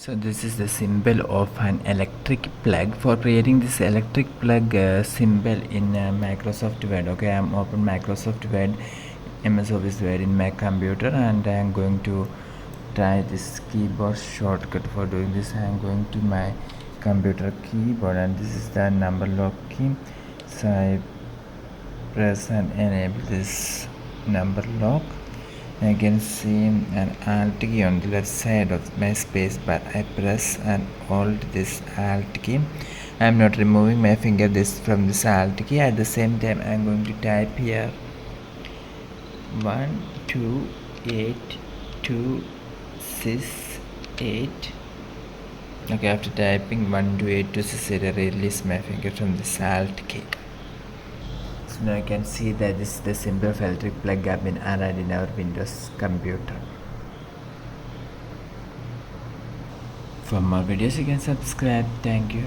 So this is the symbol of an electric plug. For creating this electric plug symbol in Microsoft Word, okay, I'm open Microsoft Word, MS Office Word in my computer, and I am going to try this keyboard shortcut. For doing this, I am going to my computer keyboard, and this is the number lock key. So I press and enable this number lock. I can see an Alt key on the left side of my space bar. I press and hold this Alt key. I am not removing my finger from this Alt key. At the same time, I am going to type here 128268. Okay, after typing 128268, I release my finger from this Alt key. So now you can see that this is the symbol of electric plug have been added in our Windows computer. For more videos you can subscribe. Thank you.